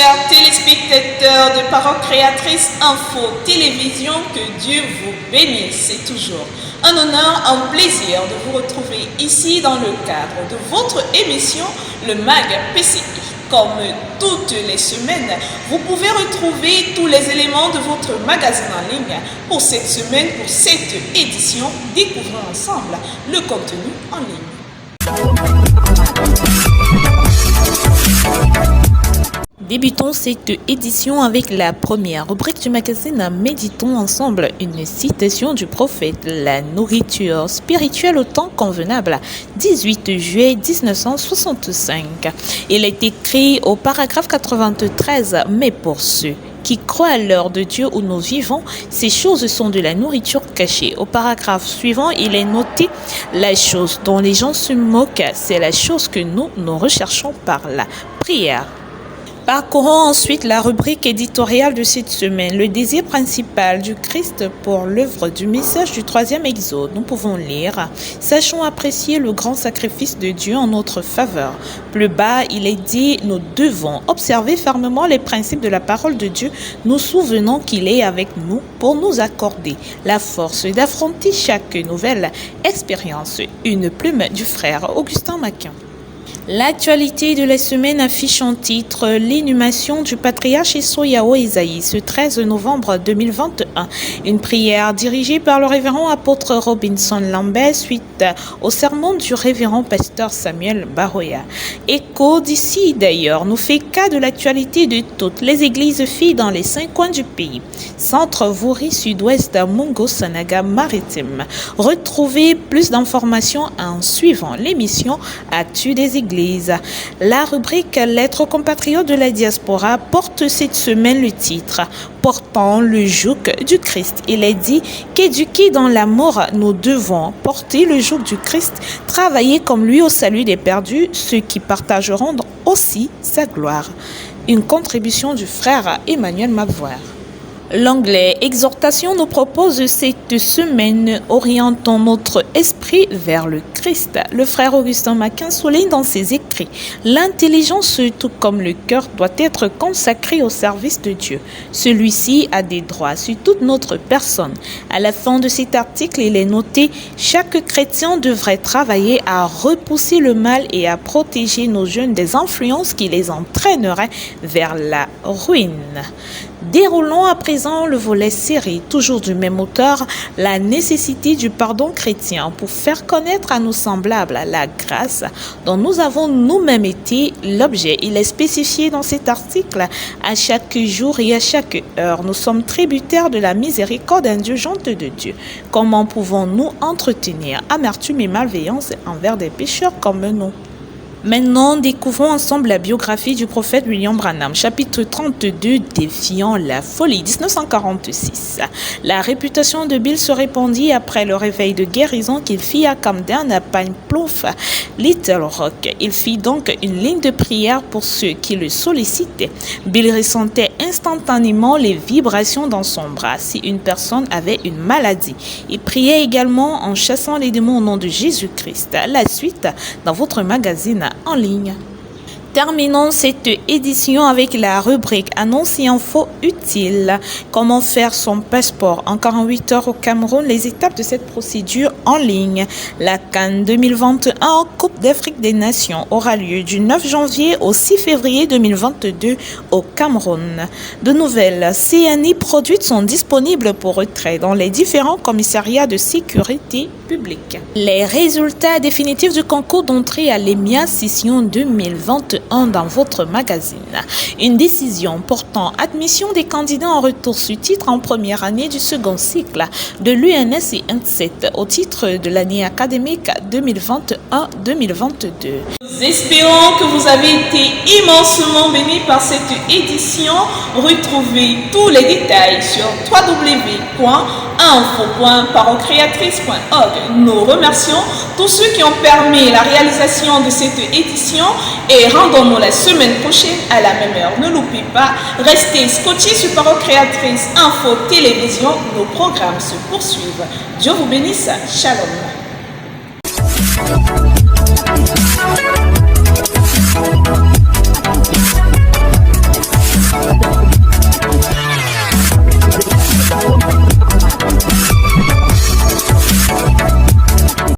Chers téléspectateurs de Parole Créatrice Info Télévision, que Dieu vous bénisse. C'est toujours un honneur, un plaisir de vous retrouver ici dans le cadre de votre émission, le MAG PCI. Comme toutes les semaines, vous pouvez retrouver tous les éléments de votre magazine en ligne. Pour cette semaine, pour cette édition, découvrons ensemble le contenu en ligne. Débutons cette édition avec la première rubrique du magazine Méditons ensemble, une citation du prophète, la nourriture spirituelle au temps convenable, 18 juillet 1965. Il est écrit au paragraphe 93, mais pour ceux qui croient à l'heure de Dieu où nous vivons, ces choses sont de la nourriture cachée. Au paragraphe suivant, il est noté la chose dont les gens se moquent, c'est la chose que nous recherchons par la prière. Parcourons ensuite la rubrique éditoriale de cette semaine, le désir principal du Christ pour l'œuvre du message du troisième exode. Nous pouvons lire « Sachons apprécier le grand sacrifice de Dieu en notre faveur ». Plus bas, il est dit « Nous devons observer fermement les principes de la parole de Dieu, nous souvenant qu'il est avec nous pour nous accorder la force d'affronter chaque nouvelle expérience ». Une plume du frère Augustin Maquin. L'actualité de la semaine affiche en titre l'inhumation du patriarche Essoyao Esaïe ce 13 novembre 2021. Une prière dirigée par le révérend apôtre Robinson Lambert suite au sermon du révérend pasteur Samuel Baroya. Écho d'ici d'ailleurs nous fait cas de l'actualité de toutes les églises filles dans les 5 coins du pays. Centre Vouri Sud-Ouest Mungo Sanaga Maritime. Retrouvez plus d'informations en suivant l'émission Actu des églises. La rubrique Lettres aux compatriotes de la diaspora porte cette semaine le titre Portant le joug du Christ. Il est dit qu'éduqués dans l'amour, nous devons porter le joug du Christ, travailler comme lui au salut des perdus, ceux qui partageront aussi sa gloire. Une contribution du frère Emmanuel Mavoire. L'onglet Exhortation nous propose cette semaine orientons notre esprit vers le Christ. Le frère Augustin Maquin souligne dans ses écrits l'intelligence tout comme le cœur doit être consacré au service de Dieu. Celui-ci a des droits sur toute notre personne. À la fin de cet article, il est noté chaque chrétien devrait travailler à repousser le mal et à protéger nos jeunes des influences qui les entraîneraient vers la ruine. Déroulons à présent le volet série, toujours du même auteur, la nécessité du pardon chrétien pour faire connaître à nos semblables la grâce dont nous avons nous-mêmes été l'objet. Il est spécifié dans cet article, à chaque jour et à chaque heure, nous sommes tributaires de la miséricorde indulgente de Dieu. Comment pouvons-nous entretenir amertume et malveillance envers des pécheurs comme nous? Maintenant, découvrons ensemble la biographie du prophète William Branham, chapitre 32, défiant la folie, 1946. La réputation de Bill se répandit après le réveil de guérison qu'il fit à Camden, à Pine Bluff, Little Rock. Il fit donc une ligne de prière pour ceux qui le sollicitaient. Bill ressentait instantanément les vibrations dans son bras si une personne avait une maladie. Il priait également en chassant les démons au nom de Jésus-Christ. La suite dans votre magazine en ligne. Terminons cette édition avec la rubrique Annonces et infos utiles. Comment faire son passeport en 48 heures au Cameroun, les étapes de cette procédure en ligne. La CAN 2021 Coupe d'Afrique des Nations aura lieu du 9 janvier au 6 février 2022 au Cameroun. De nouvelles CNI produites sont disponibles pour retrait dans les différents commissariats de sécurité publique. Les résultats définitifs du concours d'entrée à l'EMIA session 2021 dans votre magazine. Une décision portant admission des candidats en retour sur titre en première année du second cycle de l'UNS et INSET au titre de l'année académique 2021-2022. Nous espérons que vous avez été immensement bénis par cette édition. Retrouvez tous les détails sur www.info.parolecreatrice.org. Nous remercions tous ceux qui ont permis la réalisation de cette édition et rendons-nous la semaine prochaine à la même heure. Ne loupez pas, restez scotchés sur Parole Créatrice Info Télévision. Nos programmes se poursuivent. Dieu vous bénisse. Shalom.